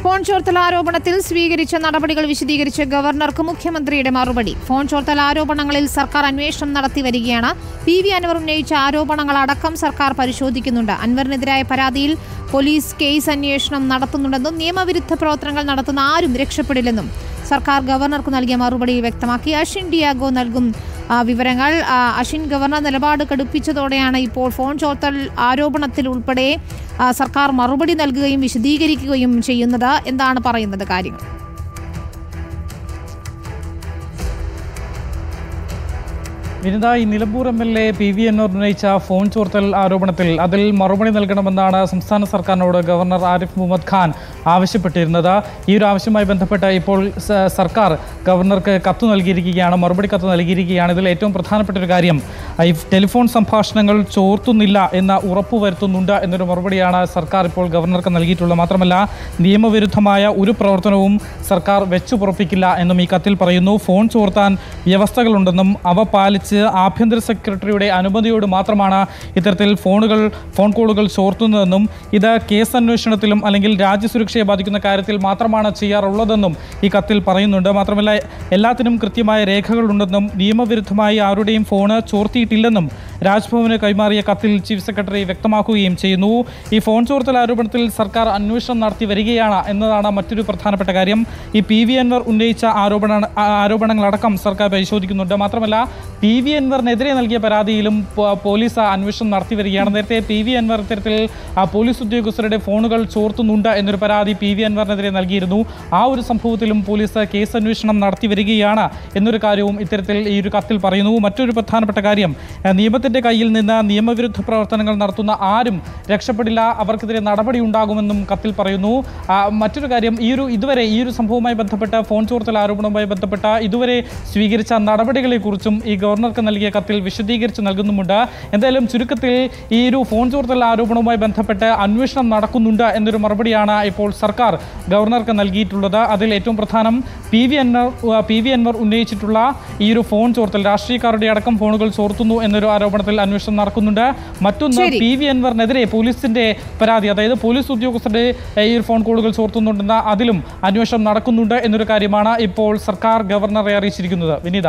Phone ചോർത്തൽ ആരോപണത്തിൽ സ്വീകരിച്ച നടപടികൾ വിശദീകരിച്ച് ഗവർണർക്ക് മുഖ്യമന്ത്രിയുടെ മറുപടി. ഫോൺ ചോർത്തൽ ആരോപണങ്ങളിൽ സർക്കാർ അന്വേഷണം നടത്തി വരികയാണ്. PV അൻവർ ഉന്നയിച്ച ആരോപണങ്ങളടക്കം സർക്കാർ പരിശോധിക്കുന്നുണ്ട്. അൻവറിനെതിരായ പരാതിയിൽ പോലീസ് കേസ് അന്വേഷണം നടത്തുന്നുണ്ടെന്നും നിയമവിരുദ്ധ പ്രവർത്തനങ്ങൾ നടത്തുന്ന ആരും രക്ഷപ്പെടില്ലെന്നും സർക്കാർ ഗവർണർക്ക് നൽകിയ മറുപടിയിൽ വ്യക്തമാക്കി. അശ്വിൻ ഡിയാഗോ നൽകും വിവരങ്ങൾ. അശ്വിൻ, ഗവർണർ നിലപാട് കടുപ്പിച്ചതോടെയാണ് ഇപ്പോൾ ഫോൺ ചോർത്തൽ ആരോപണത്തിൽ ഉൾപ്പെടെ സർക്കാർ മറുപടി നൽകുകയും വിശദീകരിക്കുകയും ചെയ്യുന്നത്. എന്താണ് പറയുന്നത് കാര്യങ്ങൾ? വിനിത, ഈ നിലമ്പൂർ MLA PV അൻവർ ഉന്നയിച്ച ഫോൺ ചോർത്തൽ ആരോപണത്തിൽ അതിൽ മറുപടി നൽകണമെന്നാണ് സംസ്ഥാന സർക്കാരിനോട് ഗവർണർ ആരിഫ് മുഹമ്മദ് ഖാൻ ആവശ്യപ്പെട്ടിരുന്നത്. ഈ ഒരു ആവശ്യവുമായി ബന്ധപ്പെട്ട് ഇപ്പോൾ സർക്കാർ ഗവർണർക്ക് കത്ത് നൽകിയിരിക്കുകയാണ്, മറുപടി കത്ത് നൽകിയിരിക്കുകയാണ്. ഇതിൽ ഏറ്റവും പ്രധാനപ്പെട്ട ഒരു കാര്യം, ഈ ടെലിഫോൺ സംഭാഷണങ്ങൾ ചോർത്തുന്നില്ല എന്ന് ഉറപ്പുവരുത്തുന്നുണ്ട് എന്നൊരു മറുപടിയാണ് സർക്കാർ ഇപ്പോൾ ഗവർണർക്ക് നൽകിയിട്ടുള്ളത്. മാത്രമല്ല, നിയമവിരുദ്ധമായ ഒരു പ്രവർത്തനവും സർക്കാർ വെച്ചുപുറപ്പിക്കില്ല എന്നും ഈ കത്തിൽ പറയുന്നു. ഫോൺ ചോർത്താൻ വ്യവസ്ഥകളുണ്ടെന്നും അവ പാലിച്ച് ആഭ്യന്തര സെക്രട്ടറിയുടെ അനുമതിയോട് മാത്രമാണ് ഇത്തരത്തിൽ ഫോൺ കോളുകൾ ചോർത്തുന്നതെന്നും ഇത് കേസ് അന്വേഷണത്തിലും അല്ലെങ്കിൽ രാജ്യസുരക്ഷയെ ബാധിക്കുന്ന കാര്യത്തിൽ മാത്രമാണ് ചെയ്യാറുള്ളതെന്നും ഈ കത്തിൽ പറയുന്നുണ്ട്. മാത്രമല്ല, എല്ലാത്തിനും കൃത്യമായ രേഖകളുണ്ടെന്നും നിയമവിരുദ്ധമായി ആരുടെയും ഫോണ് ചോർത്തിയിട്ടില്ലെന്നും രാജ്ഭവന് കൈമാറിയ കത്തിൽ ചീഫ് സെക്രട്ടറി വ്യക്തമാക്കുകയും ചെയ്യുന്നു. ഈ ഫോൺ ചോർത്തൽ ആരോപണത്തിൽ സർക്കാർ അന്വേഷണം നടത്തി വരികയാണ് എന്നതാണ് മറ്റൊരു പ്രധാനപ്പെട്ട കാര്യം. ഈ PV അൻവർ ഉന്നയിച്ച ആരോപണങ്ങളടക്കം സർക്കാർ പരിശോധിക്കുന്നുണ്ട്. മാത്രമല്ല, PV അൻവറിനെതിരെ നൽകിയ പരാതിയിലും പോലീസ് അന്വേഷണം നടത്തി വരികയാണ്. നേരത്തെ PV അൻവർ ഇത്തരത്തിൽ പോലീസ് ഉദ്യോഗസ്ഥരുടെ ഫോണുകൾ ചോർത്തുന്നുണ്ട് എന്നൊരു പരാതി PV അൻവറിനെതിരെ നൽകിയിരുന്നു. ആ ഒരു സംഭവത്തിലും പോലീസ് കേസ് അന്വേഷണം നടത്തി വരികയാണ് എന്നൊരു കാര്യവും ഇത്തരത്തിൽ ഈ ഒരു കത്തിൽ പറയുന്നു. മറ്റൊരു പ്രധാനപ്പെട്ട കാര്യം, നിയമത്തിന്റെ കയ്യിൽ നിന്ന് നിയമവിരുദ്ധ പ്രവർത്തനങ്ങൾ നടത്തുന്ന ആരും രക്ഷപ്പെടില്ല, അവർക്കെതിരെ നടപടി ഉണ്ടാകുമെന്നും കത്തിൽ പറയുന്നു. മറ്റൊരു കാര്യം, ഇതുവരെ ഈ ഒരു സംഭവവുമായി ബന്ധപ്പെട്ട ഫോൺ ചോർത്തൽ ആരോപണവുമായി ബന്ധപ്പെട്ട ഇതുവരെ സ്വീകരിച്ച നടപടികളെക്കുറിച്ചും ഈ ഗവർണർക്ക് നൽകിയ കത്തിൽ വിശദീകരിച്ച് നൽകുന്നുമുണ്ട്. എന്തായാലും ചുരുക്കത്തിൽ ഈ ഒരു ഫോൺ ചോർത്തൽ ആരോപണവുമായി ബന്ധപ്പെട്ട് അന്വേഷണം നടക്കുന്നുണ്ട് എന്നൊരു മറുപടിയാണ് ഇപ്പോൾ സർക്കാർ ഗവർണർക്ക് നൽകിയിട്ടുള്ളത്. അതിൽ ഏറ്റവും പ്രധാനം PV അൻവർ ഉന്നയിച്ചിട്ടുള്ള ഈ ഒരു ഫോൺ ചോർത്തൽ, രാഷ്ട്രീയക്കാരുടെ അടക്കം ഫോണുകൾ ചോർത്തുന്നു എന്നൊരു ആരോപണത്തിൽ അന്വേഷണം നടക്കുന്നുണ്ട്. മറ്റൊന്ന്, PV അൻവറിനെതിരെ പോലീസിന്റെ പരാതി, അതായത് പോലീസ് ഉദ്യോഗസ്ഥരുടെ ഈ ഫോൺ കോളുകൾ ചോർത്തുന്നുണ്ടെന്ന അതിലും അന്വേഷണം നടക്കുന്നുണ്ട് എന്നൊരു കാര്യമാണ് ഇപ്പോൾ സർക്കാർ ഗവർണറെ അറിയിച്ചിരിക്കുന്നത്. വിനീത.